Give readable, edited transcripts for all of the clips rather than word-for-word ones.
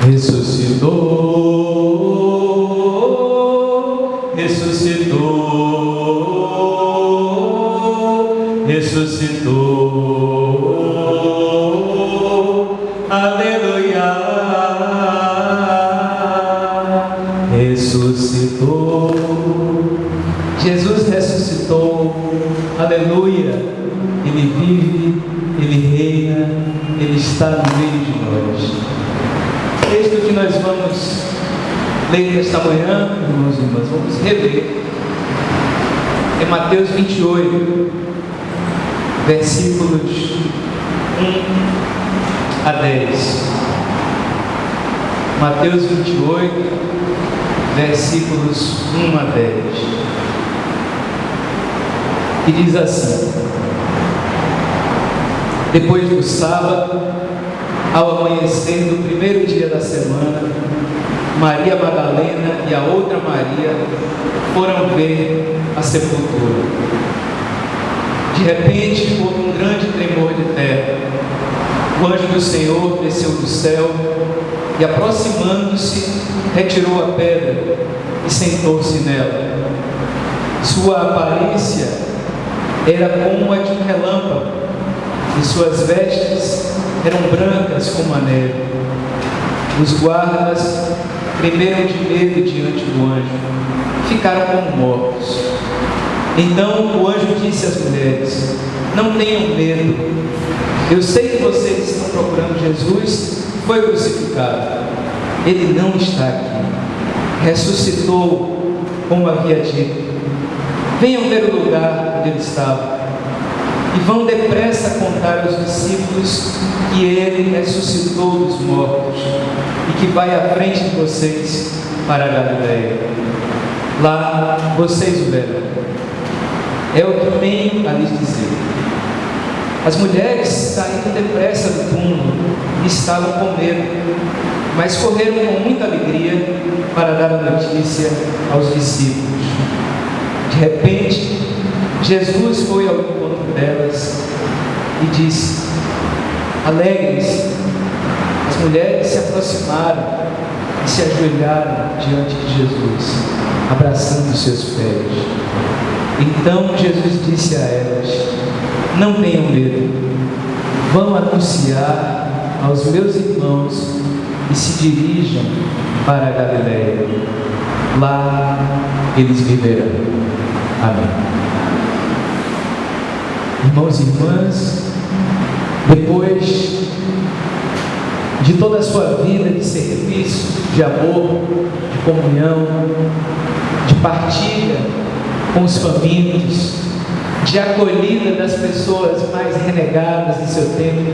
Ressuscitou, ressuscitou, ressuscitou, aleluia, ressuscitou, Jesus ressuscitou, aleluia, Ele vive, Ele reina, Ele está no meio de nós. O texto que nós vamos ler nesta manhã, irmãos e irmãs, vamos rever, é Mateus 28, versículos 1 a 10. Mateus 28, versículos 1 a 10. E diz assim: depois do sábado, ao amanhecer do primeiro dia da semana, Maria Madalena e a outra Maria foram ver a sepultura. De repente, houve um grande tremor de terra. O anjo do Senhor desceu do céu e, aproximando-se, retirou a pedra e sentou-se nela. Sua aparência era como a de um relâmpago, e suas vestes eram brancas como a neve. Os guardas tremeram de medo diante do anjo e ficaram como mortos. Então o anjo disse às mulheres: não tenham medo, eu sei que vocês estão procurando Jesus, que foi crucificado. Ele não está aqui, ressuscitou, como havia dito. Venham ver o lugar onde ele estava e vão depressa contar aos discípulos que ele ressuscitou dos mortos e que vai à frente de vocês para a Galileia. Lá vocês o verão. É o que tenho a lhes dizer. As mulheres saíram depressa do túmulo e estavam com medo, mas correram com muita alegria para dar a notícia aos discípulos. De repente, Jesus foi ao encontro delas e disse: alegrem-se. As mulheres se aproximaram e se ajoelharam diante de Jesus, abraçando os seus pés. Então Jesus disse a elas: não tenham medo, vão anunciar aos meus irmãos e se dirijam para a Galileia. Lá eles viverão. Amém. Irmãos e irmãs, depois de toda a sua vida de serviço, de amor, de comunhão, de partilha com os famintos, de acolhida das pessoas mais renegadas em seu tempo,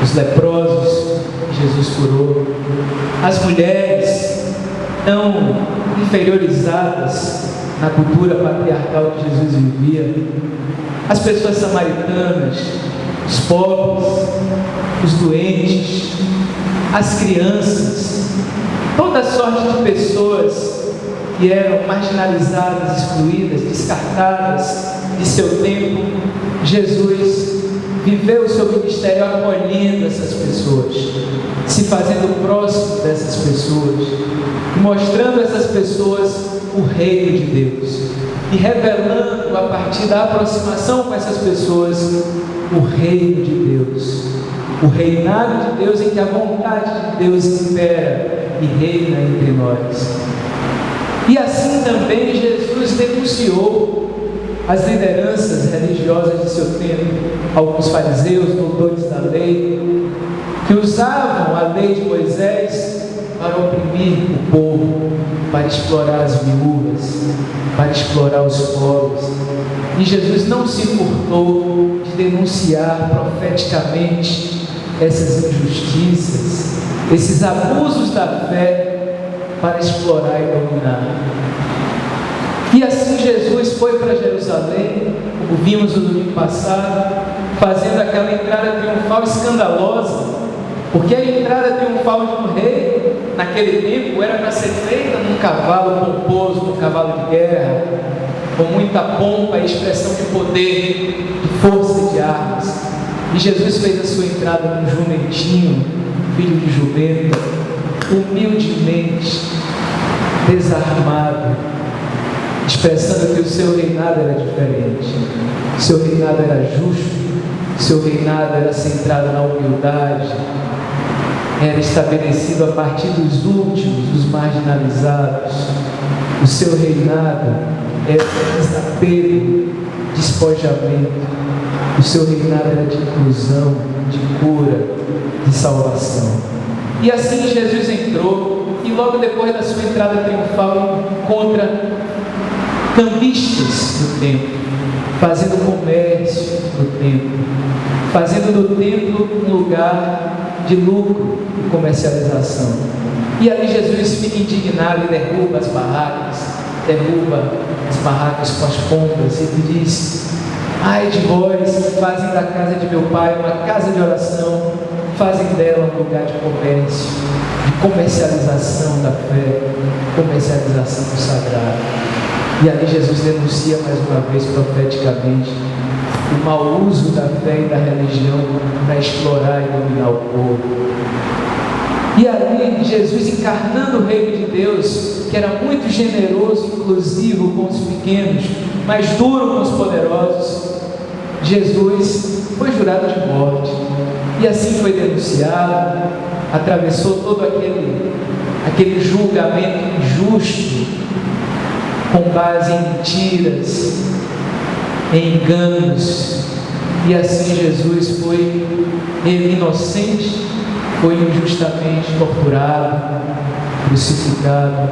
os leprosos, Jesus curou, as mulheres tão inferiorizadas na cultura patriarcal que Jesus vivia, as pessoas samaritanas, os pobres, os doentes, as crianças, toda sorte de pessoas que eram marginalizadas, excluídas, descartadas de seu tempo. Jesus viveu o seu ministério acolhendo essas pessoas, se fazendo próximo dessas pessoas, mostrando a essas pessoas o reino de Deus e revelando a partir da aproximação com essas pessoas o reino de Deus, o reinado de Deus, em que a vontade de Deus impera e reina entre nós. E assim também Jesus denunciou as lideranças religiosas de seu tempo, alguns fariseus, doutores da lei, que usavam a lei de Moisés para oprimir o povo, para explorar as viúvas, para explorar os pobres. E Jesus não se importou de denunciar profeticamente essas injustiças, esses abusos da fé para explorar e dominar. E assim Jesus foi para Jerusalém, como vimos no domingo passado, fazendo aquela entrada triunfal escandalosa, porque a entrada triunfal de um rei, naquele tempo, era para ser feita num cavalo pomposo, num cavalo de guerra, com muita pompa e expressão de poder, de força e de armas. E Jesus fez a sua entrada num jumentinho, filho de jumenta, humildemente, desarmado, expressando que o seu reinado era diferente, o seu reinado era justo, o seu reinado era centrado na humildade, era estabelecido a partir dos últimos, dos marginalizados. O seu reinado era desapego, despojamento. O seu reinado era de inclusão, de cura, de salvação. E assim Jesus entrou, e logo depois da sua entrada triunfal encontra cambistas do templo, fazendo comércio do templo, fazendo do templo um lugar de lucro e comercialização. E ali Jesus fica indignado e derruba as barracas com as pombas, e ele diz: ai de vós que fazem da casa de meu pai uma casa de oração, fazem dela um lugar de comércio, de comercialização da fé, comercialização do sagrado. E ali Jesus denuncia mais uma vez profeticamente o mau uso da fé e da religião para explorar e dominar o povo. E ali Jesus, encarnando o reino de Deus, que era muito generoso, inclusivo com os pequenos, mas duro com os poderosos, Jesus foi jurado de morte. E assim foi denunciado, atravessou todo aquele julgamento injusto, com base em mentiras, em enganos. E assim Jesus foi, ele inocente, foi injustamente torturado, crucificado,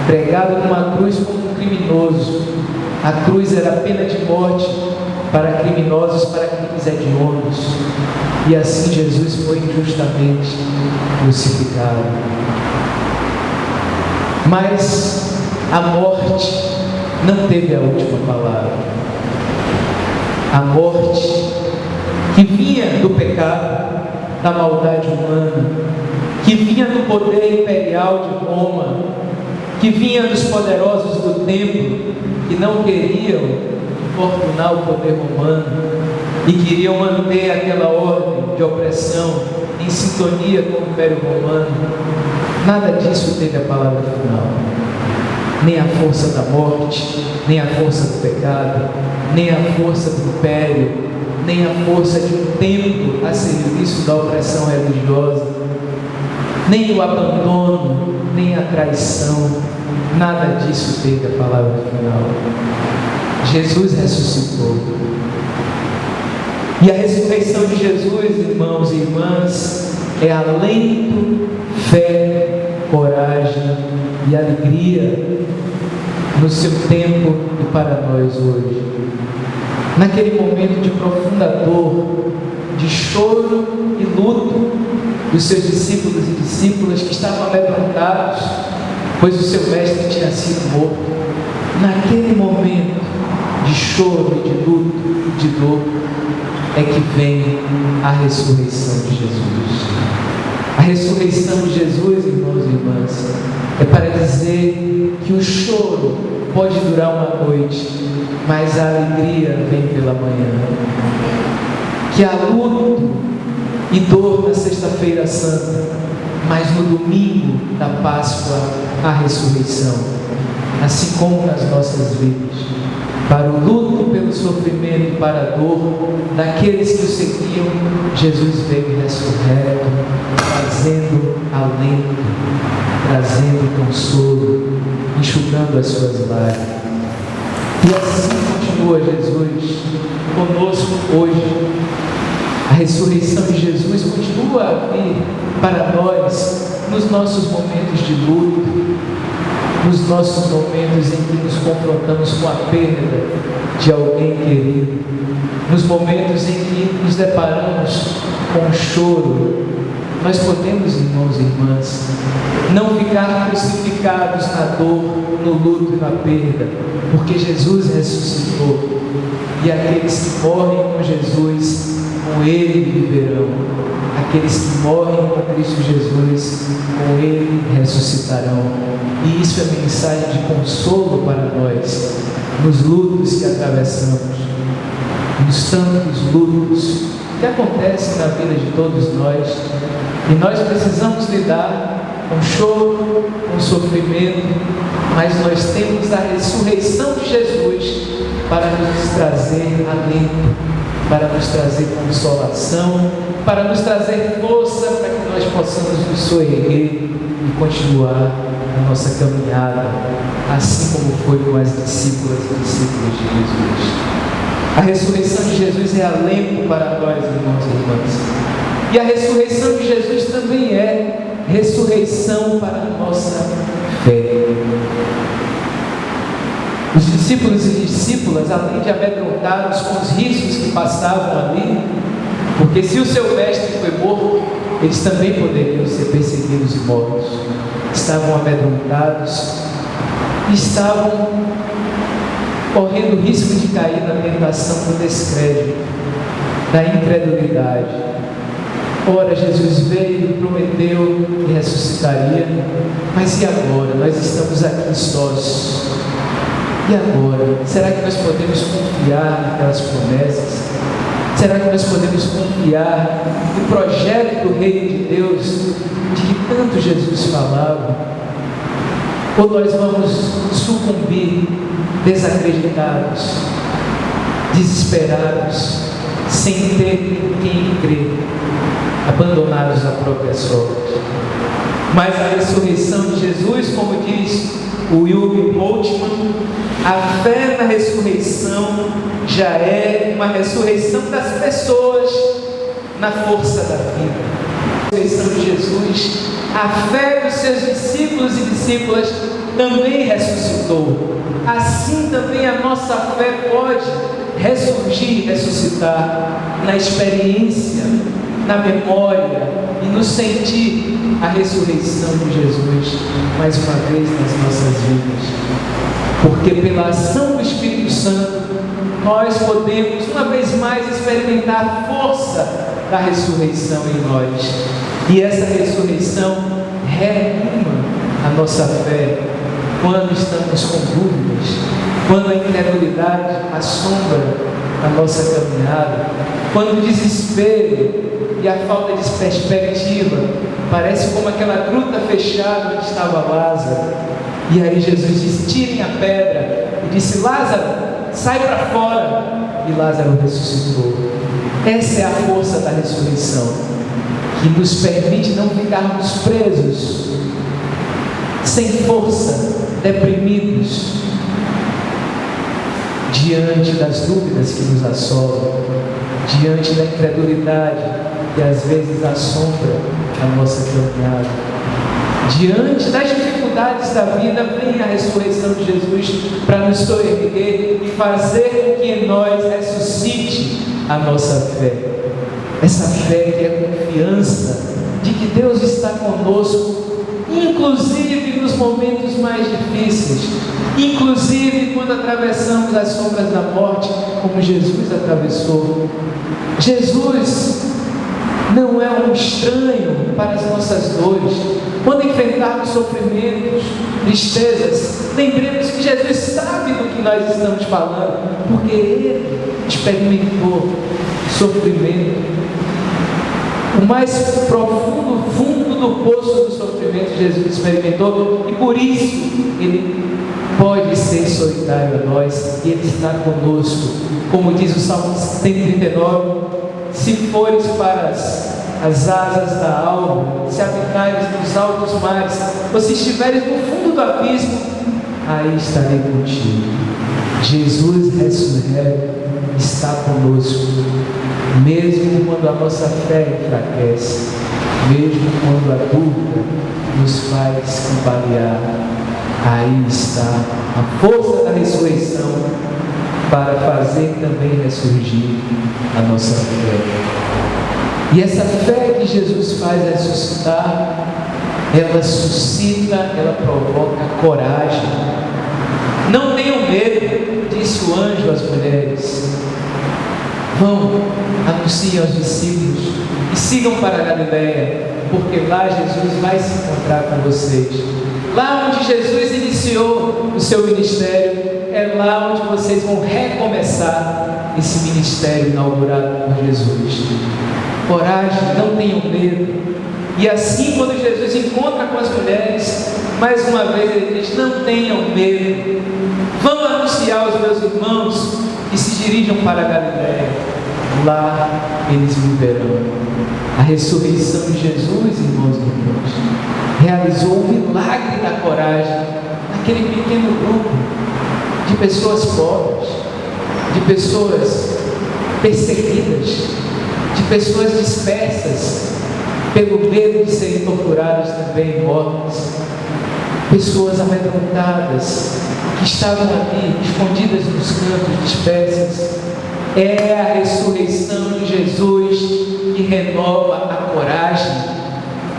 pregado numa cruz como um criminoso. A cruz era a pena de morte para criminosos, para crimes hediondos. E assim Jesus foi injustamente crucificado. Mas a morte não teve a última palavra. A morte que vinha do pecado, da maldade humana, que vinha do poder imperial de Roma, que vinha dos poderosos do templo, que não queriam importunar o poder romano e queriam manter aquela ordem de opressão em sintonia com o Império Romano. Nada disso teve a palavra final. Nem a força da morte, nem a força do pecado, nem a força do império, nem a força de um templo a serviço da opressão religiosa, nem o abandono, nem a traição, nada disso teve a palavra final. Jesus ressuscitou. E a ressurreição de Jesus, irmãos e irmãs, é alento, fé, coragem e alegria no seu tempo e para nós hoje. Naquele momento de profunda dor, de choro e luto dos seus discípulos e discípulas que estavam amedrontados, pois o seu mestre tinha sido morto. Naquele momento de choro e de luto e de dor é que vem a ressurreição de Jesus. A ressurreição de Jesus, irmãos e irmãs, é para dizer que o choro pode durar uma noite, mas a alegria vem pela manhã. Que há luto e dor na sexta-feira santa, mas no domingo da Páscoa há ressurreição, assim como nas nossas vidas. Para o luto, pelo sofrimento e para a dor daqueles que o seguiam, Jesus veio ressurreto, trazendo alento, trazendo consolo, enxugando as suas lágrimas. E assim continua Jesus conosco hoje. A ressurreição de Jesus continua a vir para nós nos nossos momentos de luto, nos nossos momentos em que nos confrontamos com a perda de alguém querido, nos momentos em que nos deparamos com o choro. Nós podemos, irmãos e irmãs, não ficar crucificados na dor, no luto e na perda, porque Jesus ressuscitou, e aqueles que morrem com Jesus, com Ele viverão. Aqueles que morrem com Cristo Jesus, com Ele ressuscitarão. E isso é mensagem de consolo para nós, nos lutos que atravessamos, nos tantos lutos que acontecem na vida de todos nós, e nós precisamos lidar com choro, com sofrimento, mas nós temos a ressurreição de Jesus para nos trazer alento, para nos trazer consolação, para nos trazer força, para que nós possamos nos soerguer e continuar a nossa caminhada, assim como foi com as discípulas e discípulos de Jesus. A ressurreição de Jesus é alento para nós, irmãos e irmãs. E a ressurreição de Jesus também é ressurreição para a nossa fé. Os discípulos e discípulas, além de amedrontados com os riscos que passavam ali, porque se o seu mestre foi morto, eles também poderiam ser perseguidos e mortos. Estavam amedrontados, estavam correndo o risco de cair na tentação do descrédito, da incredulidade. Ora, Jesus veio, prometeu que ressuscitaria, mas e agora? Nós estamos aqui sós. E agora? Será que nós podemos confiar naquelas promessas? Será que nós podemos confiar no projeto do Reino de Deus, de que tanto Jesus falava? Ou nós vamos sucumbir desacreditados, desesperados, sem ter quem crer, abandonados à própria sorte? Mas a ressurreição de Jesus, como diz o William Boltzmann, a fé na ressurreição já é uma ressurreição das pessoas na força da vida. A ressurreição de Jesus, a fé dos seus discípulos e discípulas também ressuscitou. Assim também a nossa fé pode ressurgir, ressuscitar na experiência, na memória e no sentir a ressurreição de Jesus mais uma vez nas nossas vidas. Porque pela ação do Espírito Santo nós podemos uma vez mais experimentar a força da ressurreição em nós. E essa ressurreição reanima a nossa fé quando estamos com dúvidas, quando a incredulidade assombra a nossa caminhada, quando o desespero e a falta de perspectiva parece como aquela gruta fechada onde estava Lázaro. E aí Jesus disse: tirem a pedra, e disse: Lázaro, sai para fora. E Lázaro ressuscitou. Essa é a força da ressurreição, que nos permite não ficarmos presos, sem força, deprimidos, diante das dúvidas que nos assolam, diante da incredulidade que às vezes assombra a nossa caminhada. Diante das dificuldades da vida, vem a ressurreição de Jesus para nos soerguer e fazer com que em nós ressuscite a nossa fé. Essa fé que é confiança de que Deus está conosco, inclusive nos momentos mais difíceis, inclusive quando atravessamos as sombras da morte, como Jesus atravessou. Jesus não é um estranho para as nossas dores. Quando enfrentarmos sofrimentos, tristezas, lembremos que Jesus sabe do que nós estamos falando, porque Ele experimentou sofrimento. O mais profundo fundo do poço do sofrimento Jesus experimentou, e por isso Ele pode ser solidário a nós, e Ele está conosco. Como diz o Salmo 139, se fores para as asas da alva, se habitares nos altos mares, ou se estiveres no fundo do abismo, aí estarei contigo. Jesus ressurreto está conosco, mesmo quando a nossa fé enfraquece, mesmo quando a dúvida nos faz cambalear. Aí está a força da ressurreição para fazer também ressurgir a nossa fé. E essa fé que Jesus faz ressuscitar, ela suscita, ela provoca coragem. Não tenham medo, disse o anjo às mulheres. Vão, anunciem aos discípulos e sigam para a Galileia, porque lá Jesus vai se encontrar com vocês. Lá onde Jesus iniciou o seu ministério, é lá onde vocês vão recomeçar esse ministério inaugurado por Jesus. Coragem, não tenham medo. E assim, quando Jesus encontra com as mulheres, mais uma vez ele diz: não tenham medo, vão anunciar aos meus irmãos que se dirijam para a Galiléia, lá eles me verão. A ressurreição de Jesus, irmãos e irmãs, realizou o milagre da coragem naquele pequeno grupo de pessoas pobres, de pessoas perseguidas, de pessoas dispersas pelo medo de serem torturadas também, mortas, pessoas amedrontadas que estavam ali escondidas nos cantos, dispersas. É a ressurreição de Jesus que renova a coragem,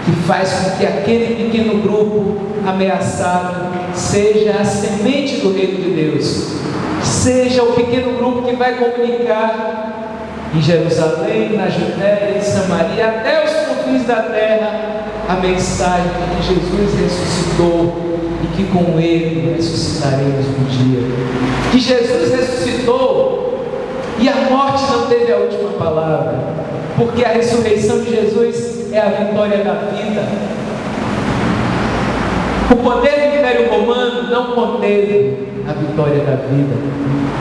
que faz com que aquele pequeno grupo ameaçado seja a semente do reino de Deus, seja o pequeno grupo que vai comunicar em Jerusalém, na Judéia, em Samaria, até os confins da terra, a mensagem de que Jesus ressuscitou e que com Ele ressuscitaremos um dia. Que Jesus ressuscitou e a morte não teve a última palavra, porque a ressurreição de Jesus é a vitória da vida. O poder do Império Romano não conteve a vitória da vida.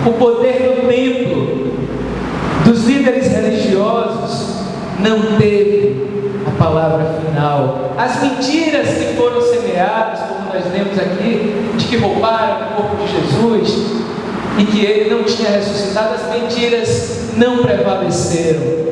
O poder do templo, dos líderes religiosos, não teve a palavra final. As mentiras que foram semeadas, como nós lemos aqui, de que roubaram o corpo de Jesus e que ele não tinha ressuscitado, as mentiras não prevaleceram.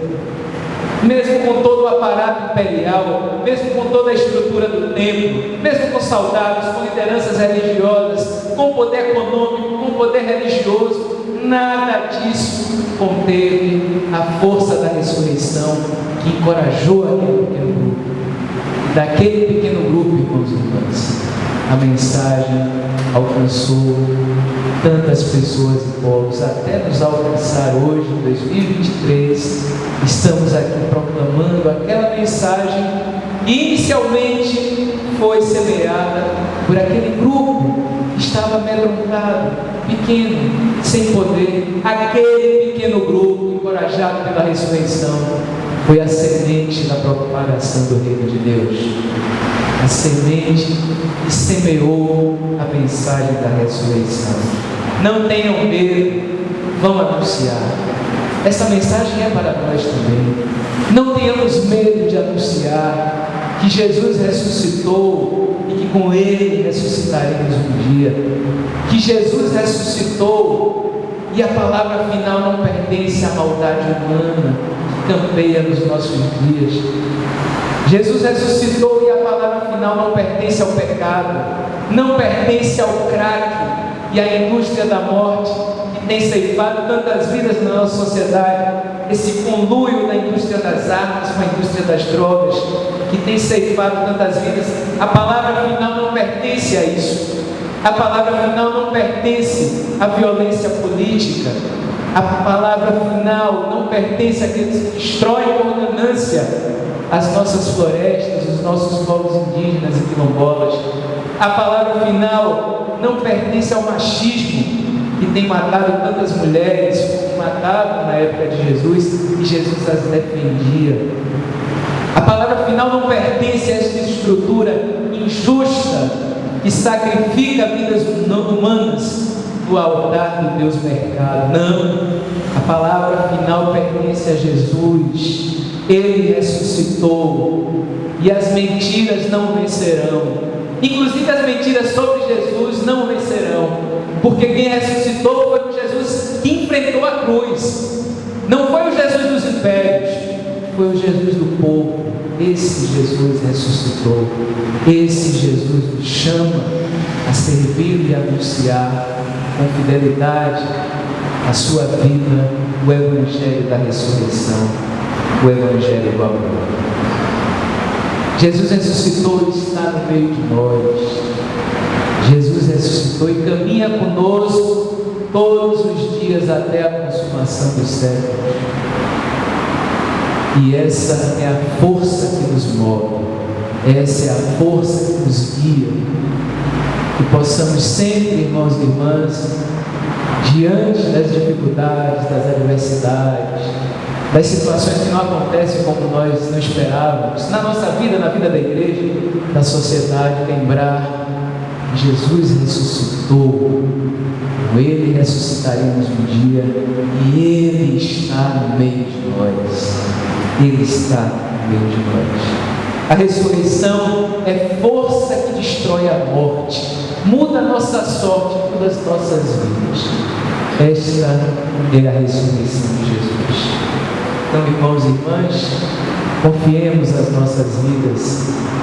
Mesmo com todo o aparato imperial, mesmo com toda a estrutura do templo, mesmo com soldados, com lideranças religiosas, com poder econômico, com poder religioso, nada disso conteve a força da ressurreição que encorajou aquele pequeno grupo. Daquele pequeno grupo, irmãos e irmãs, a mensagem alcançou tantas pessoas e povos, até nos alcançar hoje, em 2023, estamos aqui proclamando aquela mensagem que inicialmente foi semeada por aquele grupo que estava amedrontado, pequeno, sem poder. Aquele pequeno grupo, encorajado pela ressurreição, foi a semente da propagação do reino de Deus. A semente que semeou a mensagem da ressurreição. Não tenham medo, vão anunciar. Essa mensagem é para nós também. Não tenhamos medo de anunciar que Jesus ressuscitou e que com Ele ressuscitaremos um dia. Que Jesus ressuscitou e a palavra final não pertence à maldade humana que campeia nos nossos dias. Jesus ressuscitou e a palavra final não pertence ao pecado, não pertence ao crack e à indústria da morte que tem ceifado tantas vidas na nossa sociedade, esse conluio da indústria das armas com a indústria das drogas que tem ceifado tantas vidas. A palavra final não pertence a isso. A palavra final não pertence à violência política. A palavra final não pertence àqueles que destroem com ganância as nossas florestas, os nossos povos indígenas e quilombolas. A palavra final não pertence ao machismo que tem matado tantas mulheres, como matavam na época de Jesus, e Jesus as defendia. A palavra final não pertence a essa estrutura injusta que sacrifica vidas humanas no altar do Deus mercado. Não, a palavra final pertence a Jesus. Ele ressuscitou e as mentiras não vencerão. Inclusive as mentiras sobre Jesus não vencerão, porque quem ressuscitou foi o Jesus que enfrentou a cruz. Não foi o Jesus dos impérios, foi o Jesus do povo. Esse Jesus ressuscitou. Esse Jesus nos chama a servir e anunciar com fidelidade a sua vida, o Evangelho da ressurreição, o Evangelho do amor. Jesus ressuscitou e está no meio de nós. Jesus ressuscitou e caminha conosco todos os dias até a consumação dos séculos. E essa é a força que nos move, essa é a força que nos guia. Que possamos sempre, irmãos e irmãs, diante das dificuldades, das adversidades, das situações que não acontecem como nós não esperávamos, na nossa vida, na vida da igreja, da sociedade, lembrar que Jesus ressuscitou, com Ele ressuscitaremos um dia, e Ele está no meio de nós. Ele está no meio de nós. A ressurreição é força que destrói a morte, muda a nossa sorte, muda as nossas vidas. Esta é a ressurreição de Jesus. Então, irmãos e irmãs, confiemos as nossas vidas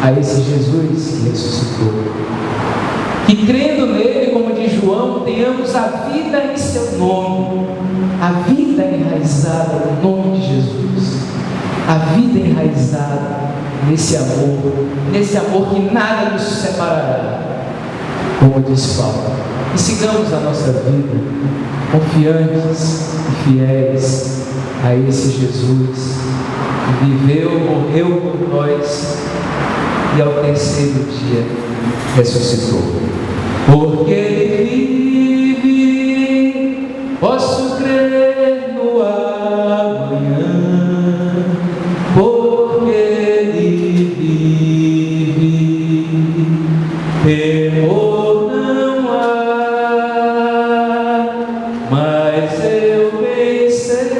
a esse Jesus que ressuscitou. Que crendo nele, como diz João, tenhamos a vida em seu nome, a vida enraizada no nome de Jesus, a vida enraizada nesse amor que nada nos separará, como diz Paulo. E sigamos a nossa vida confiantes e fiéis a esse Jesus que viveu, morreu por nós e ao terceiro dia ressuscitou. Porque Ele vive, posso crer no amanhã. Porque Ele vive, temor não há, mas eu bem sei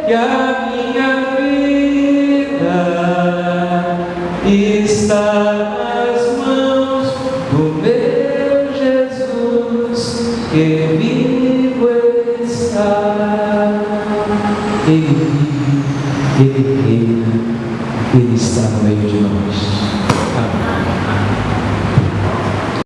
que a minha vida está nas mãos do meu Jesus, que vivo está. Ele vive, Ele reina, Ele está no meio de nós.